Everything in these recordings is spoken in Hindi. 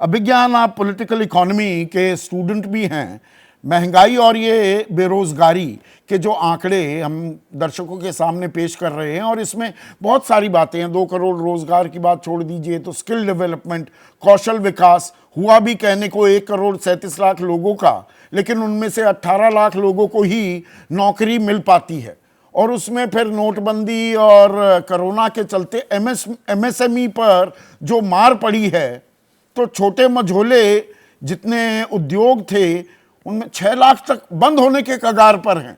अभिज्ञान, आप पॉलिटिकल इकोनॉमी के स्टूडेंट भी हैं। महंगाई और ये बेरोजगारी के जो आंकड़े हम दर्शकों के सामने पेश कर रहे हैं, और इसमें बहुत सारी बातें हैं। 2 करोड़ रोजगार की बात छोड़ दीजिए तो स्किल डेवलपमेंट, कौशल विकास हुआ भी कहने को 1 करोड़ 37 लाख लोगों का, लेकिन उनमें से 18 लाख लोगों को ही नौकरी मिल पाती है। और उसमें फिर नोटबंदी और कोरोना के चलते एमएसएमई पर जो मार पड़ी है, तो छोटे मझोले जितने उद्योग थे उनमें 6 लाख तक बंद होने के कगार पर हैं।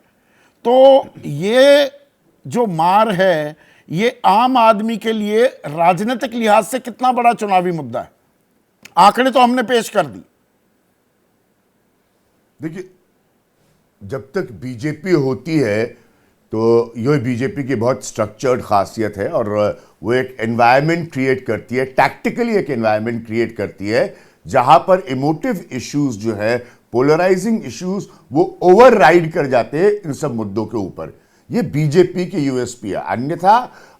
तो ये जो मार है, ये आम आदमी के लिए राजनीतिक लिहाज से कितना बड़ा चुनावी मुद्दा है? आंकड़े तो हमने पेश कर दी। देखिए, जब तक बीजेपी होती है तो यह बीजेपी की बहुत स्ट्रक्चर्ड खासियत है, और वो एक एनवायरनमेंट क्रिएट करती है, टैक्टिकली एक एनवायरनमेंट क्रिएट करती है जहां पर इमोटिव इश्यूज जो है, पोलराइजिंग इश्यूज, वो ओवरराइड कर जाते हैं इन सब मुद्दों के ऊपर। ये बीजेपी की यूएसपी है। अन्यथा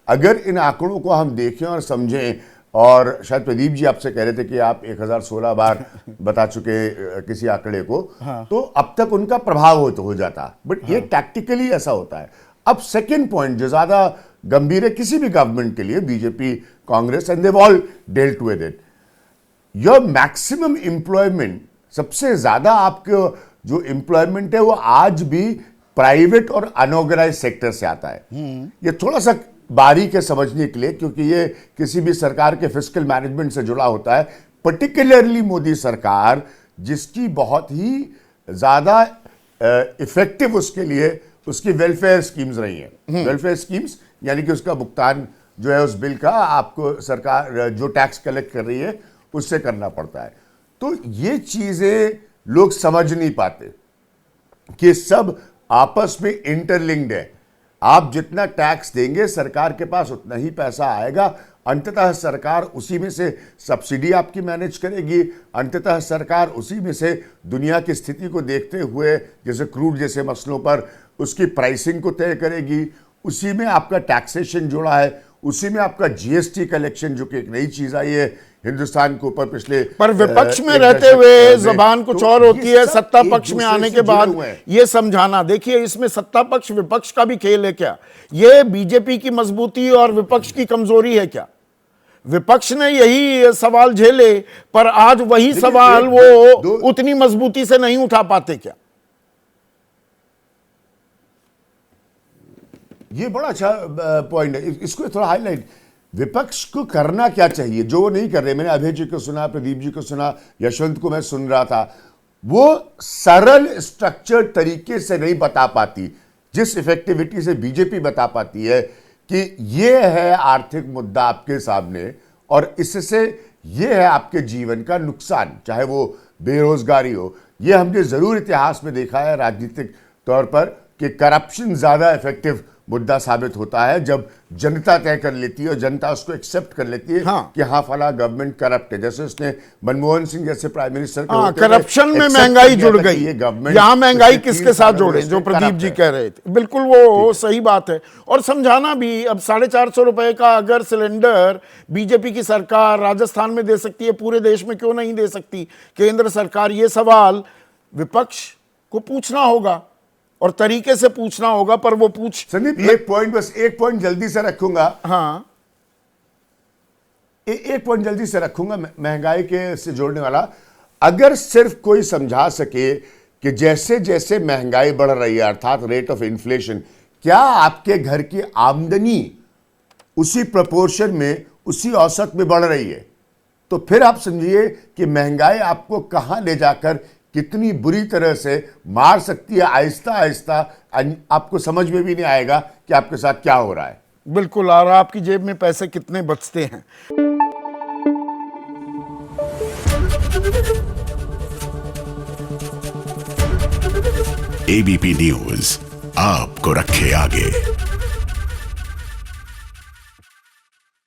अगर इन आंकड़ों को हम देखें और समझें, और शायद प्रदीप जी आपसे कह रहे थे कि आप 1016 बार बता चुके किसी आंकड़े को, हाँ। तो अब तक उनका प्रभाव हो जाता, बट हाँ। ये टैक्टिकली ऐसा होता है। अब सेकंड पॉइंट जो ज्यादा गंभीर है किसी भी गवर्नमेंट के लिए, BJP, Congress, and they've all dealt with it, your maximum employment, सबसे ज्यादा आपके जो एम्प्लॉयमेंट है वो आज भी प्राइवेट और अनऑर्गेनाइज सेक्टर से आता है। ये थोड़ा सा बारीक है समझने के लिए, क्योंकि ये किसी भी सरकार के फिस्कल मैनेजमेंट से जुड़ा होता है। पर्टिकुलरली मोदी सरकार, जिसकी बहुत ही ज्यादा इफेक्टिव उसके लिए उसकी वेलफेयर स्कीम्स रही हैं। वेलफेयर स्कीम्स यानी कि उसका भुगतान जो है उस बिल का आपको सरकार जो टैक्स कलेक्ट कर रही है उससे करना पड़ता है। तो ये चीजें लोग समझ नहीं पाते कि सब आपस में इंटरलिंक्ड है। आप जितना टैक्स देंगे सरकार के पास उतना ही पैसा आएगा, अंततः सरकार उसी में से सब्सिडी आपकी मैनेज करेगी, अंततः सरकार उसी में से दुनिया की स्थिति को देखते हुए जैसे क्रूड जैसे मसलों पर उसकी प्राइसिंग को तय करेगी, उसी में आपका टैक्सेशन जुड़ा है, उसी में आपका जीएसटी कलेक्शन जो कि एक नई चीज आई है हिंदुस्तान के ऊपर पिछले, पर विपक्ष में रहते हुए जबान कुछ और होती है, सत्ता पक्ष में आने के बाद ये समझाना। देखिए, इसमें सत्ता पक्ष विपक्ष का भी खेल है क्या? ये बीजेपी की मजबूती और विपक्ष की कमजोरी है क्या? विपक्ष ने यही सवाल झेले, पर आज वही सवाल वो उतनी मजबूती से नहीं उठा पाते क्या? ये बड़ा अच्छा पॉइंट है, इसको थोड़ा हाईलाइट। विपक्ष को करना क्या चाहिए जो वो नहीं कर रहे? मैंने अभय जी को सुना, प्रदीप जी को सुना, यशवंत को मैं सुन रहा था। वो सरल स्ट्रक्चर्ड तरीके से नहीं बता पाती, जिस इफेक्टिविटी से बीजेपी बता पाती है कि ये है आर्थिक मुद्दा आपके सामने और इससे ये है आपके जीवन का नुकसान, चाहे वो बेरोजगारी हो। ये हमने जरूर इतिहास में देखा है राजनीतिक तौर पर कि करप्शन ज्यादा इफेक्टिव मुद्दा साबित होता है जब जनता तय कर लेती है और जनता उसको एक्सेप्ट कर लेती है। हाँ। कि हाँ फला गवर्नमेंट करप्ट है, जैसे उसने मनमोहन सिंह जैसे प्राइम मिनिस्टर करप्शन में महंगाई जुड़ गई। यहाँ महंगाई किसके साथ जोड़े, जो प्रदीप जी कह रहे थे, बिल्कुल वो सही बात है। और समझाना भी, अब 450 रुपए का अगर सिलेंडर बीजेपी की सरकार राजस्थान में दे सकती है, पूरे देश में क्यों नहीं दे सकती केंद्र सरकार? ये सवाल विपक्ष को पूछना होगा और तरीके से पूछना होगा, पर वो पूछ। संदीप, एक पॉइंट जल्दी से रखूंगा। हाँ, एक पॉइंट जल्दी से रखूंगा महंगाई के से जोड़ने वाला। अगर सिर्फ कोई समझा सके कि जैसे जैसे महंगाई बढ़ रही है, अर्थात रेट ऑफ इन्फ्लेशन, क्या आपके घर की आमदनी उसी प्रोपोर्शन में, उसी औसत में बढ़ रही है, तो फिर आप समझिए कि महंगाई आपको कहां ले जाकर कितनी बुरी तरह से मार सकती है। आहिस्ता आहिस्ता आपको समझ में भी नहीं आएगा कि आपके साथ क्या हो रहा है। बिल्कुल, और आपकी जेब में पैसे कितने बचते हैं। एबीपी न्यूज आपको रखे आगे।